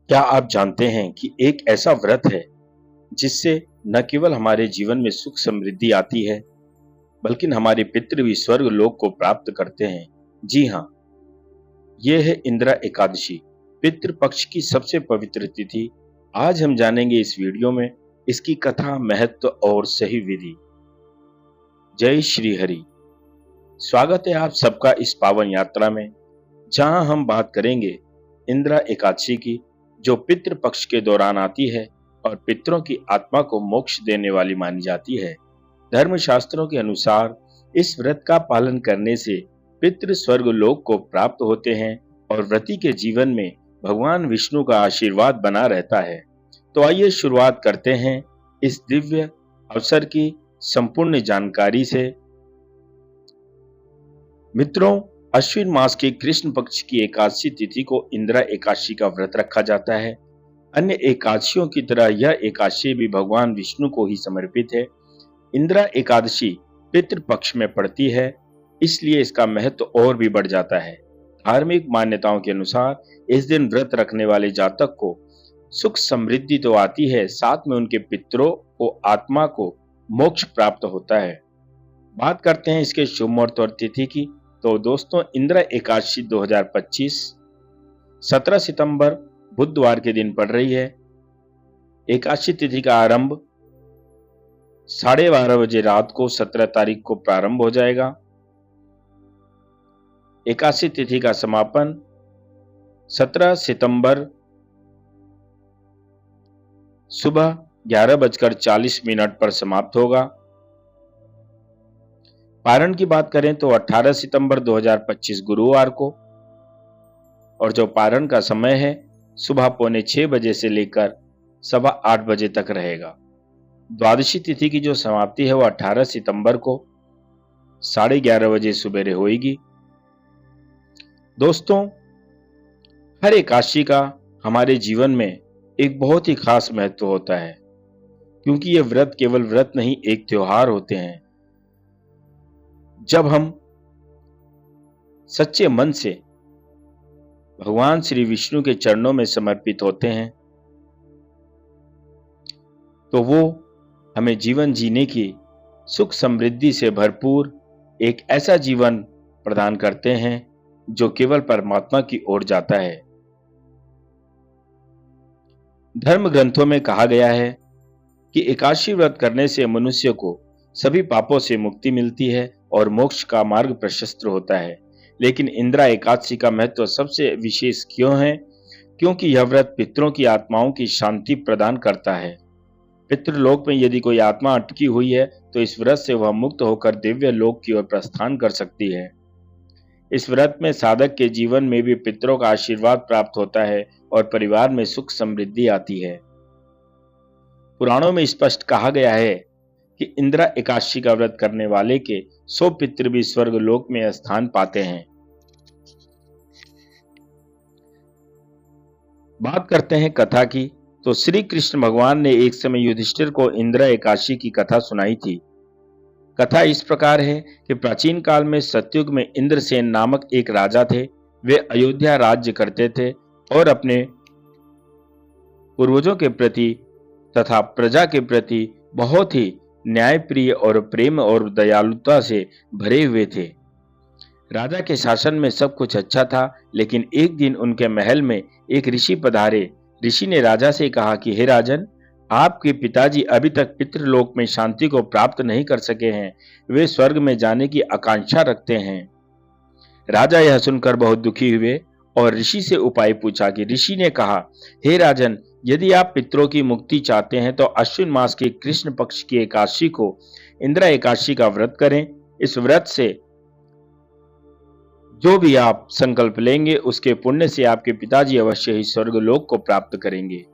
क्या आप जानते हैं कि एक ऐसा व्रत है जिससे न केवल हमारे जीवन में सुख समृद्धि आती है, बल्कि हमारे पितृ भी स्वर्ग लोक को प्राप्त करते हैं। जी हाँ, ये है इंदिरा एकादशी, पितृ पक्ष की सबसे पवित्र तिथि। आज हम जानेंगे इस वीडियो में इसकी कथा, महत्व और सही विधि। जय श्री हरि। स्वागत है आप सबका इस पावन यात्रा में, जहां हम बात करेंगे इंदिरा एकादशी की, जो पितृ पक्ष के दौरान आती है और पितरों की आत्मा को मोक्ष देने वाली मानी जाती है। धर्मशास्त्रों के अनुसार इस व्रत का पालन करने से पितृ स्वर्ग लोक को प्राप्त होते हैं और व्रती के जीवन में भगवान विष्णु का आशीर्वाद बना रहता है। तो आइए शुरुआत करते हैं इस दिव्य अवसर की संपूर्ण जानकारी से। मित्रों, अश्विन मास के कृष्ण पक्ष की एकादशी तिथि को इंदिरा एकादशी का व्रत रखा जाता है। अन्य एकादशियों की तरह यह एकादशी भी भगवान विष्णु को ही समर्पित है। इंदिरा एकादशी पितृ पक्ष में पड़ती है, इसलिए इसका महत्व और भी बढ़ जाता है। धार्मिक मान्यताओं के अनुसार इस दिन व्रत रखने वाले जातक को सुख समृद्धि तो आती है, साथ में उनके पितरों को आत्मा को मोक्ष प्राप्त होता है। बात करते हैं इसके शुभ मुहूर्त और तिथि की। तो दोस्तों, इंदिरा एकादशी 2025 17 सितंबर बुधवार के दिन पड़ रही है। एकादशी तिथि का आरंभ 12:30 बजे रात को 17 तारीख को प्रारंभ हो जाएगा। एकादशी तिथि का समापन 17 सितंबर सुबह 11:40 पर समाप्त होगा। पारण की बात करें तो 18 सितंबर 2025 गुरुवार को, और जो पारण का समय है सुबह 5:45 बजे से लेकर 8:15 बजे तक रहेगा। द्वादशी तिथि की जो समाप्ति है वो 18 सितंबर को 11:30 बजे सुबेरे होगी। दोस्तों, हर एकादशी का हमारे जीवन में एक बहुत ही खास महत्व होता है, क्योंकि ये व्रत केवल व्रत नहीं, एक त्योहार होते हैं। जब हम सच्चे मन से भगवान श्री विष्णु के चरणों में समर्पित होते हैं, तो वो हमें जीवन जीने की सुख समृद्धि से भरपूर एक ऐसा जीवन प्रदान करते हैं जो केवल परमात्मा की ओर जाता है। धर्म ग्रंथों में कहा गया है कि एकादशी व्रत करने से मनुष्य को सभी पापों से मुक्ति मिलती है और मोक्ष का मार्ग प्रशस्त होता है। लेकिन इंदिरा एकादशी का महत्व सबसे विशेष क्यों है? क्योंकि यह व्रत पितरों की आत्माओं की शांति प्रदान करता है। पितृलोक में यदि कोई आत्मा अटकी हुई है तो इस व्रत से वह मुक्त होकर दिव्य लोक की ओर प्रस्थान कर सकती है। इस व्रत में साधक के जीवन में भी पितरों का आशीर्वाद प्राप्त होता है और परिवार में सुख समृद्धि आती है। पुराणों में स्पष्ट कहा गया है कि इंदिरा एकादशी का व्रत करने वाले के 100 पितृ भी स्वर्ग लोक में स्थान पाते हैं। बात करते हैं कथा की। तो श्री कृष्ण भगवान ने एक समय युधिष्ठिर को इंदिरा एकादशी की कथा सुनाई थी। कथा इस प्रकार है कि प्राचीन काल में सतयुग में इंद्रसेन नामक एक राजा थे। वे अयोध्या राज्य करते थे और अपने पूर्वजों के प्रति तथा प्रजा के प्रति बहुत ही न्यायप्रिय और प्रेम और दयालुता से भरे हुए थे। राजा के शासन में सब कुछ अच्छा था, लेकिन एक दिन उनके महल में एक ऋषि पधारे। ऋषि ने राजा से कहा कि हे राजन, आपके पिताजी अभी तक पितृलोक में शांति को प्राप्त नहीं कर सके हैं। वे स्वर्ग में जाने की आकांक्षा रखते हैं। राजा यह सुनकर बहुत दुखी हुए और ऋषि से उपाय पूछा। कि ऋषि ने कहा, हे राजन, यदि आप पितरों की मुक्ति चाहते हैं तो अश्विन मास के कृष्ण पक्ष की एकादशी को इंदिरा एकादशी का व्रत करें। इस व्रत से जो भी आप संकल्प लेंगे उसके पुण्य से आपके पिताजी अवश्य ही स्वर्गलोक को प्राप्त करेंगे।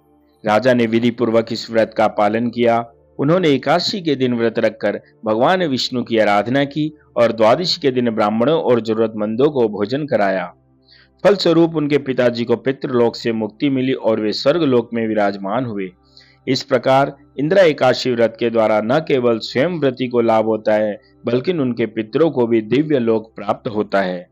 राजा ने विधि पूर्वक इस व्रत का पालन किया। उन्होंने एकादशी के दिन व्रत रखकर भगवान विष्णु की आराधना की और द्वादशी के दिन ब्राह्मणों और जरूरतमंदों को भोजन कराया। फलस्वरूप उनके पिताजी को पितृलोक से मुक्ति मिली और वे स्वर्गलोक में विराजमान हुए। इस प्रकार इंदिरा एकादशी व्रत के द्वारा न केवल स्वयं व्रती को लाभ होता है, बल्कि उनके पितरों को भी दिव्य लोक प्राप्त होता है।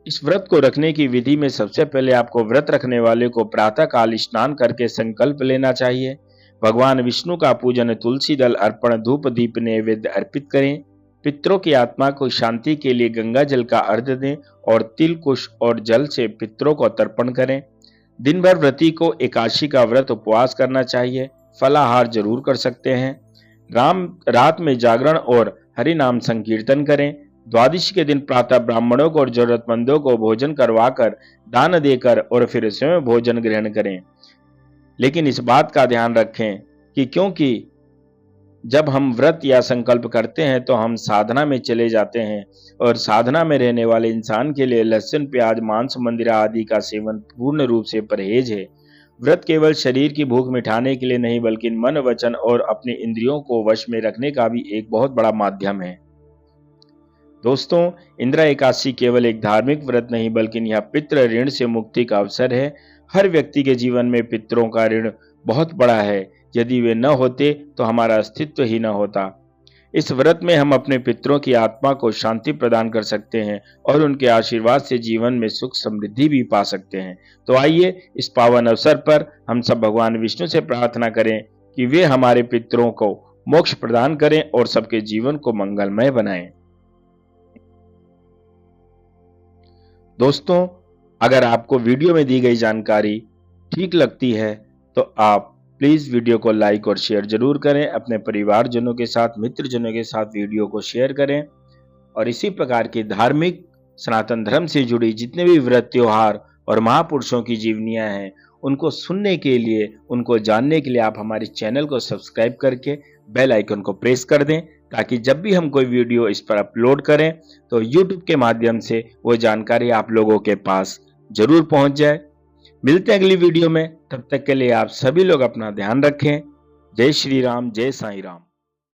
इस व्रत को रखने की विधि में सबसे पहले आपको व्रत रखने वाले को प्रातः काल स्नान करके संकल्प लेना चाहिए। भगवान विष्णु का पूजन, तुलसी दल अर्पण, धूप दीप नैवेद्य अर्पित करें। पितरों की आत्मा को शांति के लिए गंगा जल का अर्घ्य दें और तिल, कुश और जल से पितरों को तर्पण करें। दिन भर व्रती को एकादशी का व्रत उपवास करना चाहिए। फलाहार जरूर कर सकते हैं। रात में जागरण और हरि नाम संकीर्तन करें। द्वादशी के दिन प्रातः ब्राह्मणों को और जरूरतमंदों को भोजन करवाकर, दान देकर और फिर स्वयं भोजन ग्रहण करें। लेकिन इस बात का ध्यान रखें कि क्योंकि जब हम व्रत या संकल्प करते हैं तो हम साधना में चले जाते हैं, और साधना में रहने वाले इंसान के लिए लहसुन, प्याज, मांस, मंदिरा आदि का सेवन पूर्ण रूप से परहेज है। व्रत केवल शरीर की भूख मिटाने के लिए नहीं, बल्कि मन, वचन और अपने इंद्रियों को वश में रखने का भी एक बहुत बड़ा माध्यम है। दोस्तों, इंदिरा एकादशी केवल एक धार्मिक व्रत नहीं, बल्कि यह पितृ ऋण से मुक्ति का अवसर है। हर व्यक्ति के जीवन में पितरों का ऋण बहुत बड़ा है। यदि वे न होते तो हमारा अस्तित्व ही न होता। इस व्रत में हम अपने पितरों की आत्मा को शांति प्रदान कर सकते हैं और उनके आशीर्वाद से जीवन में सुख समृद्धि भी पा सकते हैं। तो आइए इस पावन अवसर पर हम सब भगवान विष्णु से प्रार्थना करें कि वे हमारे पितरों को मोक्ष प्रदान करें और सबके जीवन को मंगलमय बनाएं। दोस्तों, अगर आपको वीडियो में दी गई जानकारी ठीक लगती है तो आप प्लीज वीडियो को लाइक और शेयर जरूर करें। अपने परिवारजनों के साथ, मित्रजनों के साथ वीडियो को शेयर करें। और इसी प्रकार के धार्मिक, सनातन धर्म से जुड़ी जितने भी व्रत, त्योहार और महापुरुषों की जीवनियां हैं, उनको सुनने के लिए, उनको जानने के लिए आप हमारे चैनल को सब्सक्राइब करके बेल आइकन को प्रेस कर दें, ताकि जब भी हम कोई वीडियो इस पर अपलोड करें तो YouTube के माध्यम से वो जानकारी आप लोगों के पास जरूर पहुंच जाए। मिलते हैं अगली वीडियो में। तब तक के लिए आप सभी लोग अपना ध्यान रखें। जय श्री राम, जय साईं राम।